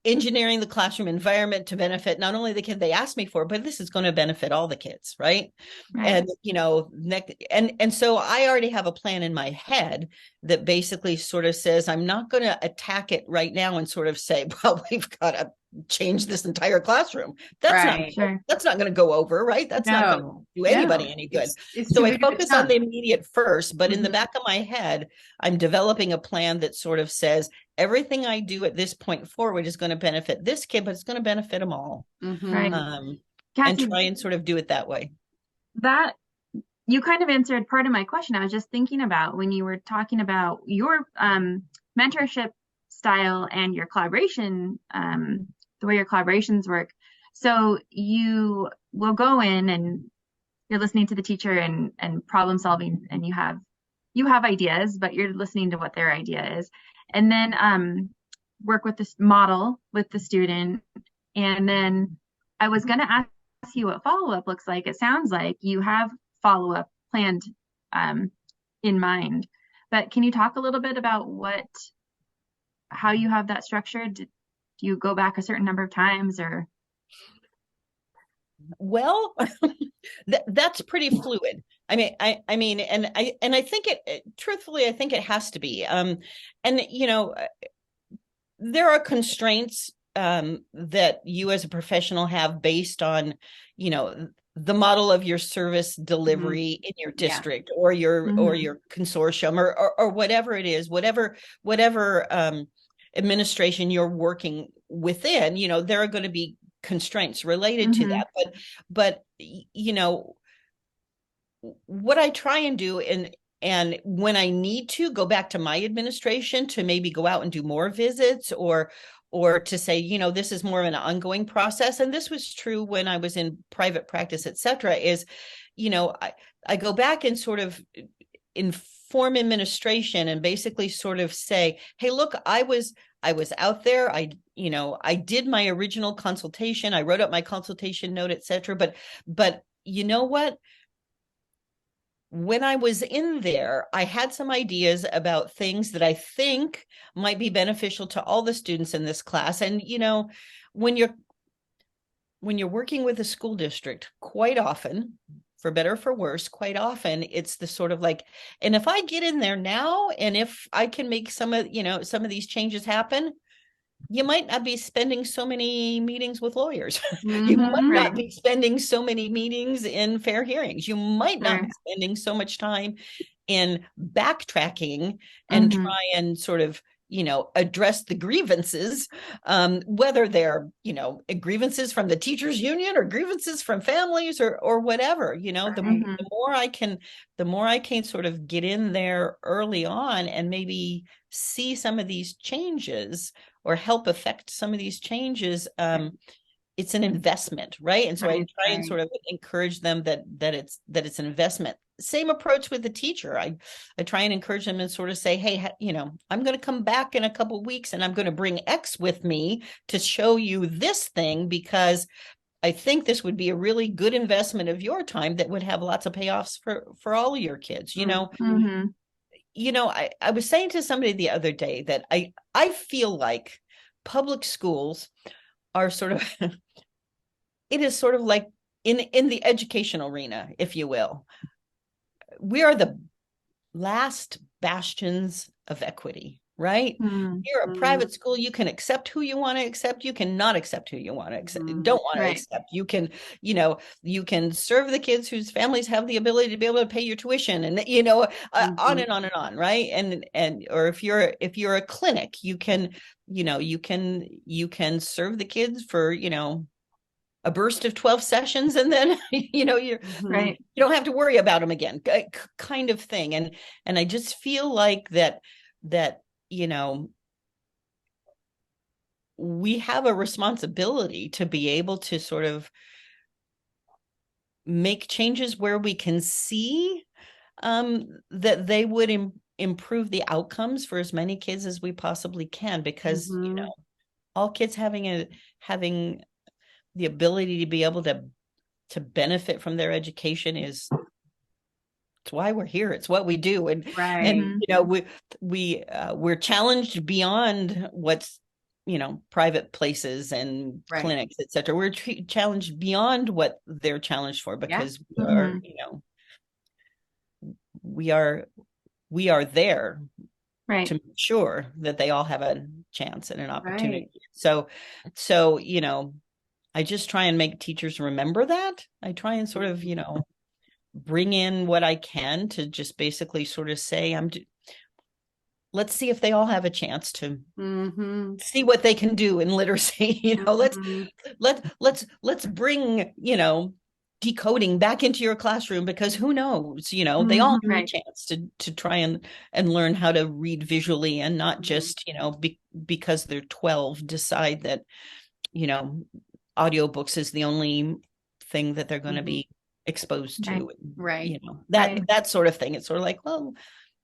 engineering the classroom environment to benefit not only the kid they asked me for, but this is going to benefit all the kids, right? Right. And and so I already have a plan in my head that basically sort of says, I'm not going to attack it right now and sort of say, well, we've got to change this entire classroom. That's not Right. Sure. that's not going to go over, right? That's not going to No. do anybody No. any good. It's So too I big of a focus on the chunk. immediate first, but in the Mhm. back of my head, I'm developing a plan that sort of says everything I do at this point forward is going to benefit this kid, but it's going to benefit them all. Right. Mhm. And Cassie, try and sort of do it that way. that you kind of answered part of my question. I was just thinking about when you were talking about your mentorship style and your collaboration, the way your collaborations work. So you will go in and you're listening to the teacher and problem solving, and you have ideas, but you're listening to what their idea is, and then work with this model with the student. And then I was going to ask you what follow up looks like. It sounds like you have follow up planned um, in mind, but can you talk a little bit about how you have that structured? Do you go back a certain number of times or? Well, that's pretty fluid. I mean, and I think truthfully, I think it has to be. And there are constraints that you as a professional have based on, the model of your service Mhm. delivery in your Yeah. district or Mhm. your consortium or whatever it is, whatever administration you're working within. There are going to be constraints related to Mhm. that, but what I try and do, and when I need to go back to my administration to maybe go out and do more visits or to say, this is more of an ongoing process. And this was true when I was in private practice, et cetera, is, I go back and sort of inform administration and basically sort of say, hey, look, I was out there. I did my original consultation. I wrote up my consultation note, et cetera. But you know what? When I was in there, I had some ideas about things that I think might be beneficial to all the students in this class. And, when you're working with a school district, quite often, for better or for worse, quite often it's the sort of like, and if I get in there now, and if I can make some of these changes happen, you might not be spending so many meetings with lawyers. You might Mhm. not Right. be spending so many meetings in fair hearings. You might not Sure. be spending so much time in backtracking and Mhm. try and sort of, address the grievances, whether they're, grievances from the teachers union or grievances from families or whatever, Mm-hmm. the more I can sort of get in there early on and maybe see some of these changes or help affect some of these changes. It's an investment, right? And so I try and sort of encourage them that it's an investment. Same approach with the teacher. I try and encourage them and sort of say, hey, I'm going to come back in a couple of weeks and I'm going to bring X with me to show you this thing, because I think this would be a really good investment of your time that would have lots of payoffs for all of your kids. Mm-hmm. I was saying to somebody the other day that I feel like public schools are sort of it is sort of like in the educational arena, if you will. We are the last bastions of equity, right? Mm-hmm. You're a private school. You can accept who you want to accept. You cannot accept who you want to accept, don't want to accept. You can, you can serve the kids whose families have the ability to be able to pay your tuition, and on and on and on, right? And or if you're a clinic, you can serve the kids for a burst of 12 sessions, and then you don't have to worry about them again, kind of thing. And I just feel like that we have a responsibility to be able to sort of make changes where we can see that they would improve the outcomes for as many kids as we possibly can, because all kids having the ability to be able to benefit from their education it's why we're here. It's what we do. And we're challenged beyond what's, private places and clinics, etc. We're challenged beyond what they're challenged for, because we are there to make sure that they all have a chance and an opportunity. So, I just try and make teachers remember that. I try and sort of, bring in what I can to just basically sort of say, let's see if they all have a chance to see what they can do in literacy. Let's bring, decoding back into your classroom, because who knows, they all have a chance to try and learn how to read visually, and not just, because they're 12 decide that, audiobooks is the only thing that they're going to be exposed to, that sort of thing. It's sort of like, well,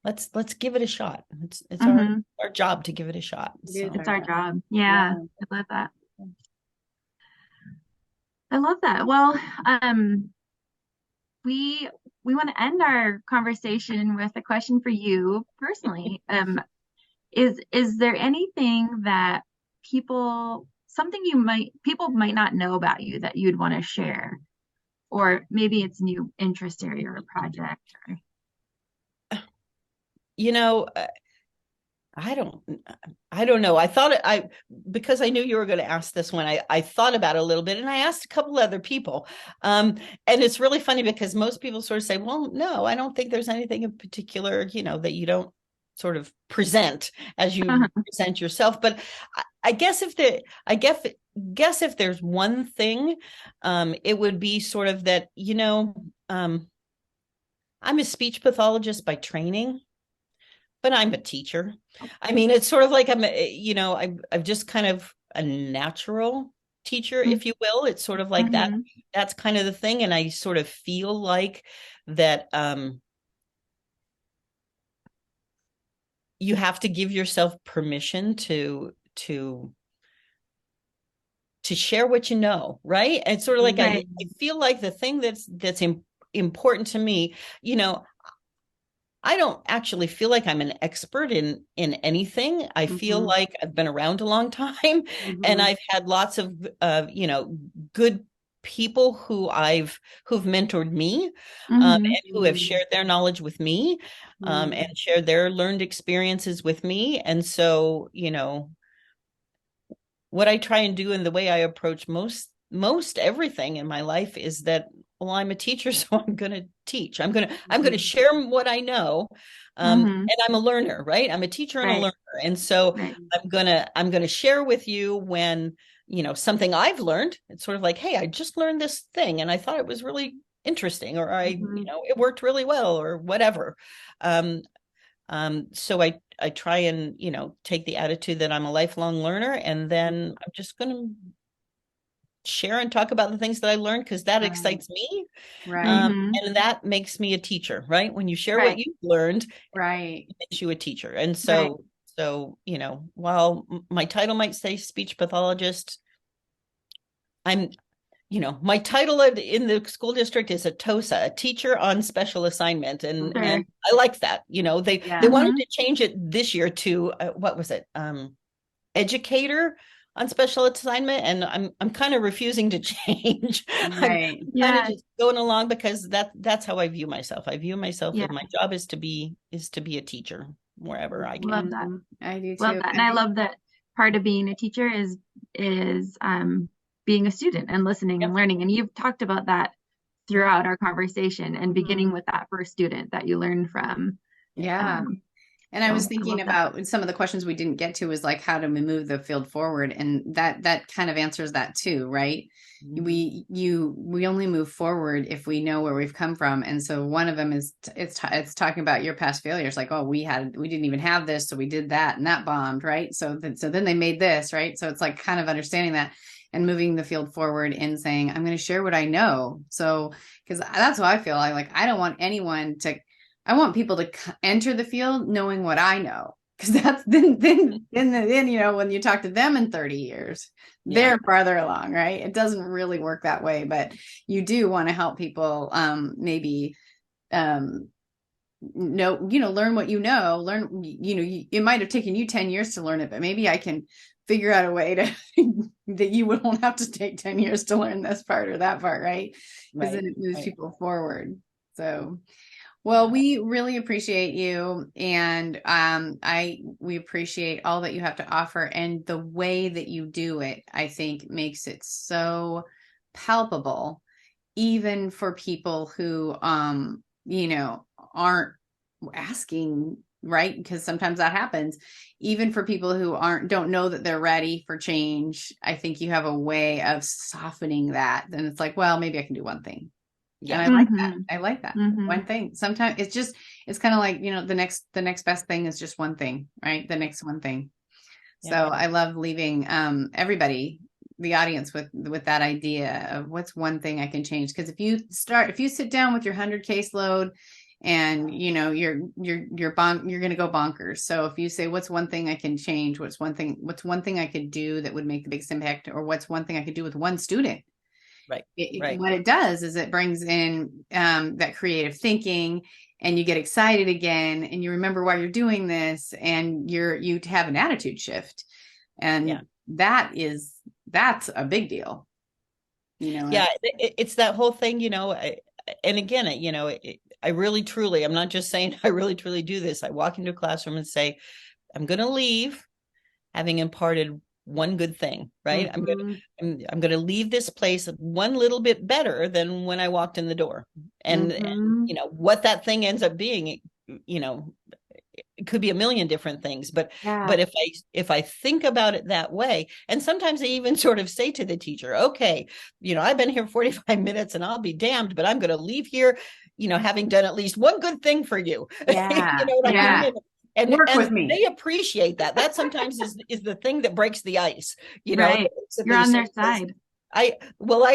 let's give it a shot. It's our job to give it a shot. It's our job. I love that. Well, we want to end our conversation with a question for you personally. Is there anything that people might not know about you that you'd want to share? Or maybe it's a new interest area or project. I don't know. Because I knew you were going to ask this one, I thought about it a little bit, and I asked a couple other people. And it's really funny because most people sort of say, well, no, I don't think there's anything in particular, that you don't sort of present as you present yourself. But I guess if there's one thing, it would be sort of that, I'm a speech pathologist by training, but I'm a teacher. I mean, it's sort of like I'm just kind of a natural teacher, if you will. It's sort of like that. That's kind of the thing. And I sort of feel like that, you have to give yourself permission to share what you know, right? And it's sort of like I feel like the thing that's important to me, I don't actually feel like I'm an expert in anything. I feel like I've been around a long time, and I've had lots of good people who've mentored me, and who have shared their knowledge with me, and shared their learned experiences with me. And so, what I try and do, and the way I approach most everything in my life, is that, well, I'm a teacher, so I'm going to teach. I'm going to share what I know. And I'm a learner, right? I'm a teacher and a learner. And so Right. I'm gonna share with you when, something I've learned. It's sort of like, hey, I just learned this thing and I thought it was really interesting, or it worked really well, or whatever. Um, so I try and, take the attitude that I'm a lifelong learner, and then I'm just going to share and talk about the things that I learned because that Right. excites me. Right. And that makes me a teacher, right? When you share what Right. you've learned, Right. it makes you a teacher. And Right. so, while my title might say speech pathologist, I'm, my title in the school district is a TOSA, a teacher on special assignment. And Sure. and I like that. They Yeah. wanted to change it this year to what was it? Educator on special assignment, and I'm kind of refusing to change. I'm Right. kind of Yeah. just going along because that's how I view myself. I view myself Yeah. as my job is to be a teacher wherever I can. Love that. I do Love too. that. And I love that part of being a teacher is being a student and listening and Yep. learning. And you've talked about that throughout our conversation, and beginning with that first student that you learned from. Yeah. And I So was I thinking love that. about some of the questions we didn't get to, was like how to move the field forward. And that kind of answers that too, right? We only move forward if we know where we've come from. And so one of them is it's talking about your past failures. Like, oh, we didn't even have this. So we did that and that bombed. Right. So then they made this, right. So it's like kind of understanding that and moving the field forward and saying, I'm going to share what I know. So, because that's what I feel like I don't want anyone to, I want people to enter the field knowing what I know, because that's then when you talk to them in 30 years, they're farther along, right? It doesn't really work that way, but you do want to help people maybe learn what you know, it might have taken you 10 years to learn it, but maybe I can figure out a way to that you won't have to take 10 years to learn this part or that part, right? Because then it moves people forward. So well, we really appreciate you, and we appreciate all that you have to offer, and the way that you do it, I think, makes it so palpable, even for people who, aren't asking, right? Because sometimes that happens. Even for people who don't know that they're ready for change, I think you have a way of softening that. And it's like, well, maybe I can do one thing. Yeah. And I like that. I like that. One Mm-hmm. thing. Sometimes it's kind of like, the next best thing is just one thing, right? The next one thing. Yeah. So I love leaving everybody, the audience, with that idea of what's one thing I can change. Because if you sit down with your 100 caseload and you're going to go bonkers. So if you say, what's one thing I can change? What's one thing I could do that would make the biggest impact? Or what's one thing I could do with one student? Right. What it does is it brings in that creative thinking, and you get excited again, and you remember why you're doing this, and you have an attitude shift, and that's a big deal. Yeah, it's that whole thing, and again, I really truly, I'm not just saying I really truly do this. I walk into a classroom and say, I'm going to leave having imparted one good thing, right? Mm-hmm. I'm going to leave this place one little bit better than when I walked in the door. And what that thing ends up being, it could be a million different things, but if I think about it that way, and sometimes I even sort of say to the teacher, okay, I've been here 45 minutes and I'll be damned, but I'm going to leave here, having done at least one good thing for you. Yeah. You know what I mean? And work with me. They appreciate that. That sometimes is the thing that breaks the ice. Right. You're on their side. I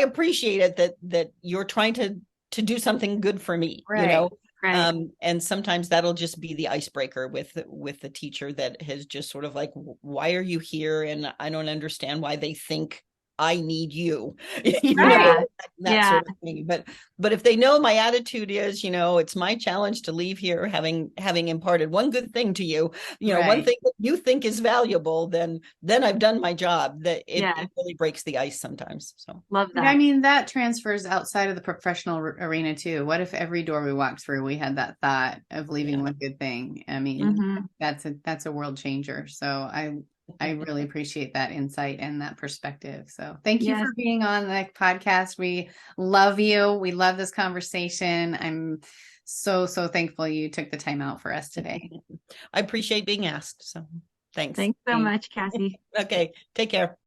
appreciate it that you're trying to do something good for me. Right. Right. And sometimes that'll just be the icebreaker with the teacher that has just sort of like, why are you here? And I don't understand why they think I need you, that sort of thing. But if they know my attitude is, it's my challenge to leave here having imparted one good thing to you, one thing that you think is valuable, then I've done my job. That it really breaks the ice sometimes. So love that. I mean, that transfers outside of the professional arena too. What if every door we walked through, we had that thought of leaving one good thing? I mean, that's a world changer. So I really appreciate that insight and that perspective. So thank you for being on the podcast. We love you. We love this conversation. I'm so thankful you took the time out for us today. I appreciate being asked. So Thanks. Thanks so much, Cassie. Okay. Take care.